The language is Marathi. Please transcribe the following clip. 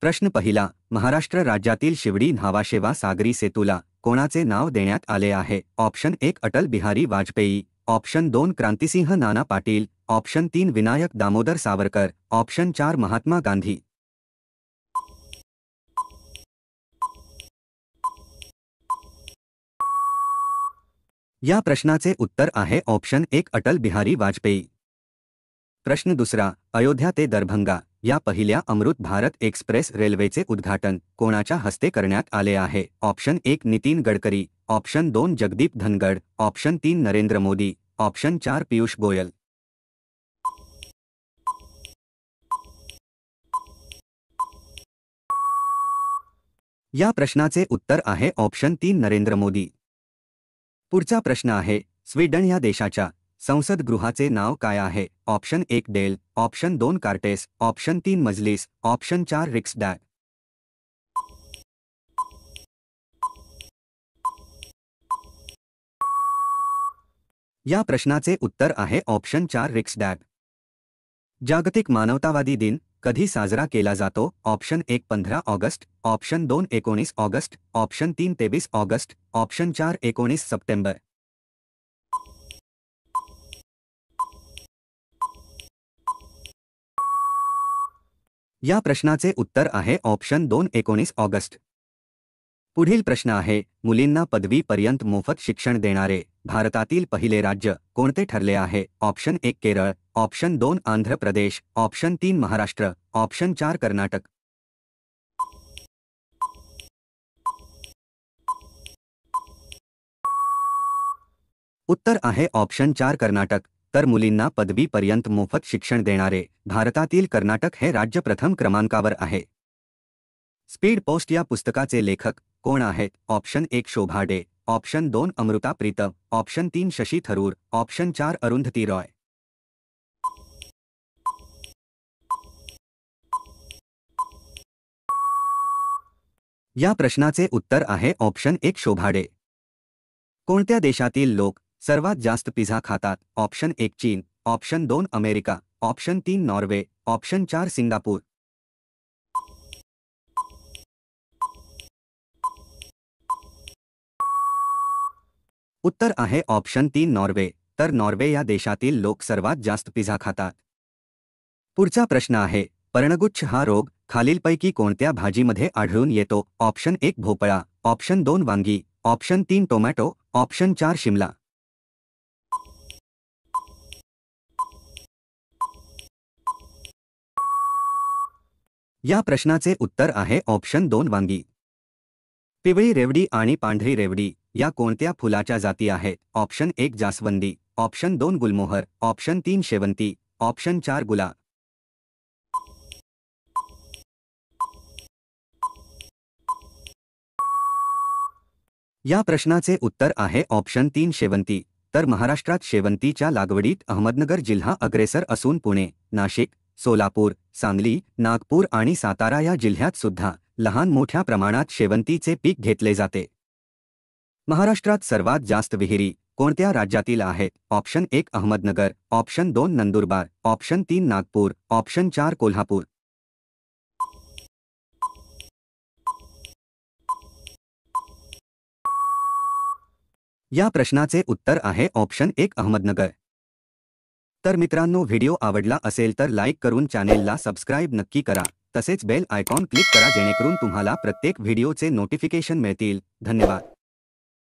प्रश्न पहिला, महाराष्ट्र राज्यातील शिवडी न्हावाशेवा सागरी सेतूला कोणाचे नाव देण्यात आले आहे? Option 1 Atal Bihari Vajpayee, option 2 Krantisinh Nana Patil, option 3 Vinayak Damodar Savarkar, option 4 Mahatma Gandhi. या प्रश्नाचे उत्तर आहे ऑप्शन 1 अटल बिहारी वाजपेयी. प्रश्न दुसरा, अयोध्या ते दरभंगा या पहिल्या अमृत भारत एक्सप्रेस रेल्वेचे उद्घाटन कोणाच्या हस्ते करण्यात आले आहे? Option 1 Nitin Gadkari, option 2 Jagdeep Dhangad, option 3 Narendra Modi, option 4 Piyush Goyal. या प्रश्नाचे उत्तर आहे ऑप्शन 3 नरेंद्र मोदी. पुढचा प्रश्न आहे, स्वीडन या देशाच्या संसदगृहाचे नाव काय आहे? Option 1 Dail, option 2 Cortes, option 3 Majlis, option 4 Riksdag. या प्रश्नाचे उत्तर आहे ऑप्शन 4 रिक्सडॅग. जागतिक मानवतावादी दिन कधी साजरा केला जातो? Option 1 15 August, option 2 19 August, option 3 23 August, option 4 19 September. या प्रश्नाचे उत्तर आहे ऑप्शन 2 19 ऑगस्ट. पुढील प्रश्न आहे, मुलींना पदवीपर्यंत मोफत शिक्षण देणारे भारतातील पहिले राज्य कोणते ठरले आहे? Option 1 Kerala, option 2 Andhra Pradesh, option 3 Maharashtra, option 4 Karnataka. उत्तर आहे ऑप्शन 4 कर्नाटक. तर मुलींना पदवीपर्यंत मोफत शिक्षण देणारे भारतातील कर्नाटक हे राज्य प्रथम क्रमांकावर आहे. स्पीड पोस्ट या पुस्तकाचे लेखक कोण आहेत? Option 1 Shobha De, option 2 Amrita Pritam, option 3 Shashi Tharoor, option 4 Arundhati Roy. या प्रश्नाचे उत्तर आहे ऑप्शन 1 शोभा डे. कोणत्या देशातील लोक सर्वात जास्त पिझ्झा खातात? ऑप्शन 1 चीन, option 2 America, option 3 Norway, option 4 Singapore. उत्तर आहे ऑप्शन 3 नॉर्वे. तर नॉर्वे या देशातील लोक सर्वात जास्त पिझ्झा खातात. पुढचा प्रश्न आहे, पर्णगुच्छ हा रोग खालीलपैकी कोणत्या भाजीमध्ये आढळून येतो? ऑप्शन 1 भोपळा, ऑप्शन 2 वांगी, ऑप्शन 3 टोमॅटो, ऑप्शन 4 शिमला. या प्रश्नाचे उत्तर आहे ऑप्शन 2 वांगी. पिवळी रेवडी आणि पांढरी रेवडी या कोणत्या फुलाच्या जाती आहेत? ऑप्शन 1 जास्वंदी, ऑप्शन 2 गुलमोहर, ऑप्शन 3 शेवंती, ऑप्शन 4 गुलाब. या प्रश्नाचे उत्तर आहे ऑप्शन 3 शेवंती. तर महाराष्ट्रात शेवंतीच्या लागवडीत अहमदनगर जिल्हा अग्रेसर असून पुणे, नाशिक, सोलापूर, सांगली, नागपूर आणि सातारा या जिल्ह्यात सुद्धा लहान मोठ्या प्रमाणात शेवंतीचे पीक घेतले जाते. महाराष्ट्रात सर्वात जास्त विहिरी कोणत्या राज्यातील आहेत? Option 1 Ahmednagar, option 2 Nandurbar, option 3 Nagpur, option 4 Kolhapur. या प्रश्नाचे उत्तर आहे ऑप्शन 1 अहमदनगर. तर मित्रांनो, व्हिडिओ आवडला असेल तर लाईक करून चॅनेलला सबस्क्राईब नक्की करा. तसेच बेल आयकॉन क्लिक करा जेणेकरून तुम्हाला प्रत्येक व्हिडिओचे नोटिफिकेशन मिळतील. धन्यवाद.